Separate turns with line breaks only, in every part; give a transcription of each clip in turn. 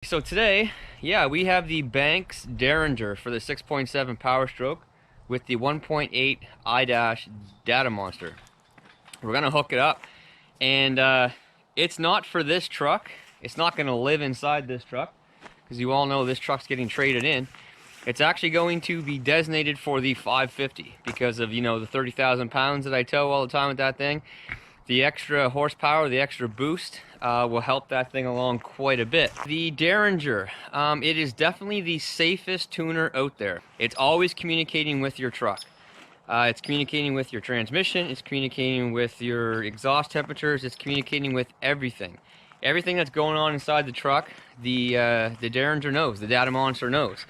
So today, yeah, we have the Banks Derringer for the 6.7 Power Stroke with the 1.8 I- data monster. We're gonna hook it up, and it's not for this truck. It's not gonna live inside this truck because you all know this truck's getting traded in. It's actually going to be designated for the 550 because of, you know, the 30,000 pounds that I tow all the time with that thing. The extra horsepower, the extra boost will help that thing along quite a bit. The Derringer, it is definitely the safest tuner out there. It's always communicating with your truck. It's communicating with your transmission, it's communicating with your exhaust temperatures, it's communicating with everything. Everything that's going on inside the truck, the Derringer knows, the data monster knows.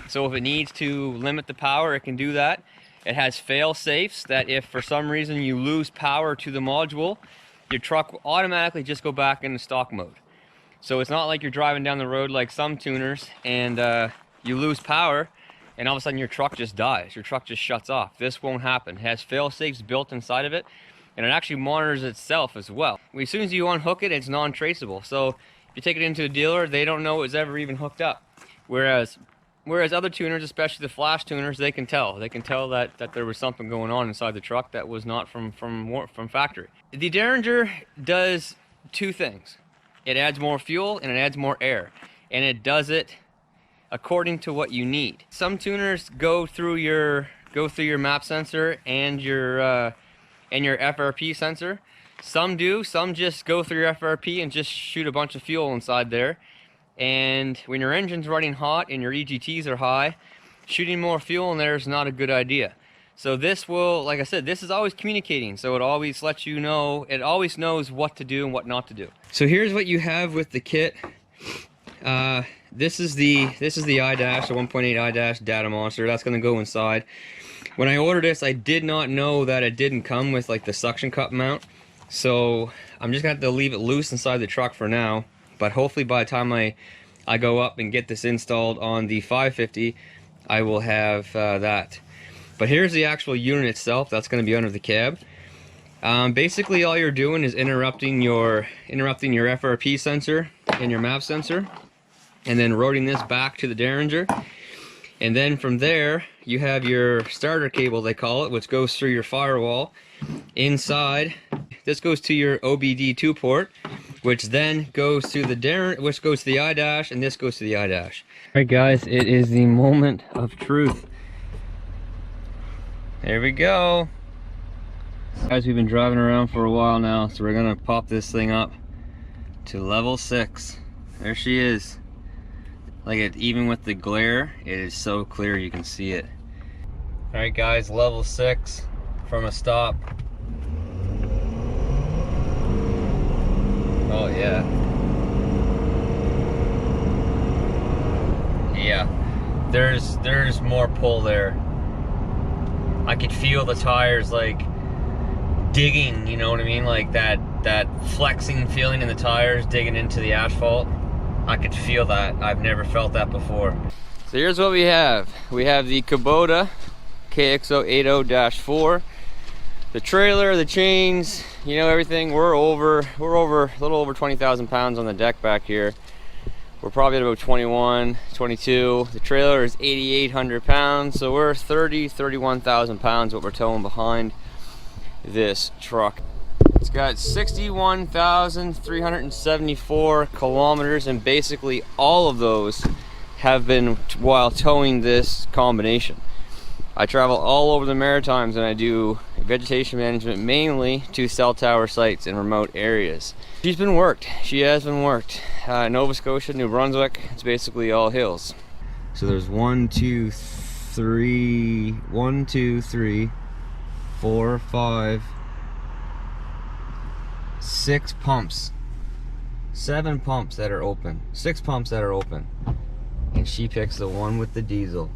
So if it needs to limit the power, it can do that. It has fail safes that if for some reason you lose power to the module, your truck will automatically just go back into stock mode. So it's not like you're driving down the road like some tuners and you lose power and all of a sudden your truck just dies. Your truck just shuts off. This won't happen. It has fail safes built inside of it, and it actually monitors itself as well. As soon as you unhook it, it's non-traceable. So if you take it into a dealer, they don't know it was ever even hooked up. Whereas other tuners, especially the flash tuners, they can tell. They can tell that there was something going on inside the truck that was not from factory. The Derringer does two things. It adds more fuel and it adds more air. And it does it according to what you need. Some tuners go through your map sensor and your FRP sensor. Some do. Some just go through your FRP and just shoot a bunch of fuel inside there. And when your engine's running hot and your EGTs are high, shooting more fuel in there is not a good idea. So this will, like I said, this is always communicating, so it always lets you know, it always knows what to do and what not to do. So here's what you have with the kit. This is the the 1.8 I- data monster. That's going to go inside. When I ordered this, I did not know that it didn't come with like the suction cup mount, so I'm just going to have to leave it loose inside the truck for now. But hopefully by the time I go up and get this installed on the 550, I will have that. But here's the actual unit itself. That's going to be under the cab. Basically all you're doing is interrupting your FRP sensor and your map sensor, and then routing this back to the Derringer. And then from there you have your starter cable, they call it, which goes through your firewall. Inside, this goes to your OBD2 port, which then goes to the which goes to the I-, and this goes to the I-. Alright guys, it is the moment of truth. There we go. Guys, we've been driving around for a while now, so we're gonna pop this thing up to level 6. There she is. Like, even with the glare, it is so clear you can see it. Alright guys, level 6 from a stop. Oh yeah. Yeah. There's more pull there. I could feel the tires like digging, you know what I mean? Like that flexing feeling in the tires digging into the asphalt. I could feel that. I've never felt that before. So here's what we have. We have the Kubota KX080-4. The trailer, the chains, you know, everything. We're a little over 20,000 pounds on the deck back here. We're probably at about 21, 22. The trailer is 8,800 pounds, so we're 31,000 pounds what we're towing behind this truck. It's got 61,374 kilometers, and basically all of those have been while towing this combination. I travel all over the Maritimes and I do vegetation management mainly to cell tower sites in remote areas. She's been worked. She has been worked. Nova Scotia, New Brunswick, it's basically all hills. So there's 1, 2, 3, 4, 5, 6 pumps. 7 pumps that are open. 6 pumps that are open. And she picks the one with the diesel.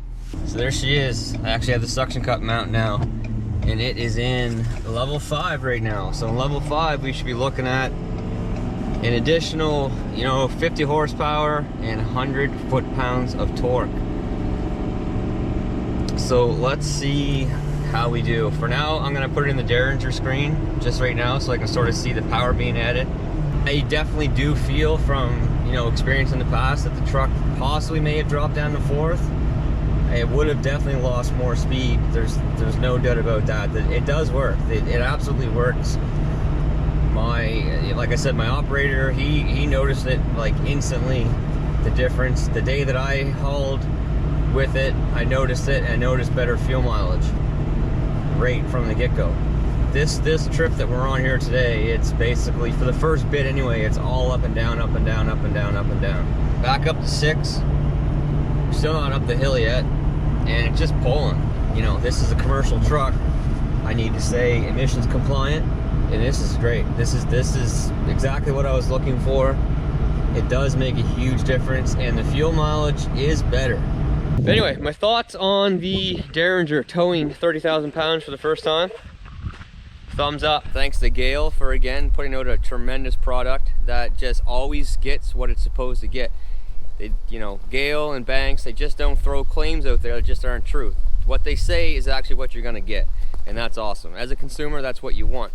So there she is. I actually have the suction cup mount now, and it is in level 5 right now. So in level 5 we should be looking at an additional, you know, 50 horsepower and 100 foot-pounds of torque. So let's see how we do. For now I'm gonna put it in the Derringer screen just right now so I can sort of see the power being added. I definitely do feel from, you know, experience in the past that the truck possibly may have dropped down to fourth, it would have definitely lost more speed. There's no doubt about that. It does work. It absolutely works. Like I said, my operator, he noticed it like instantly, the difference. The day that I hauled with it, I noticed it, and I noticed better fuel mileage right from the get-go. This trip that we're on here today, it's basically, for the first bit anyway, it's all up and down, up and down, up and down, up and down. Back up to 6. We're still not up the hill yet, and it's just pulling. You know, this is a commercial truck. I need to say emissions compliant, and this is great. This is exactly what I was looking for. It does make a huge difference, and the fuel mileage is better. But anyway, my thoughts on the Derringer towing 30,000 pounds for the first time. Thumbs up. Thanks to Gale for, again, putting out a tremendous product that just always gets what it's supposed to get. They, you know, Gale and Banks, they just don't throw claims out there that just aren't true. What they say is actually what you're gonna get, and that's awesome. As a consumer, that's what you want.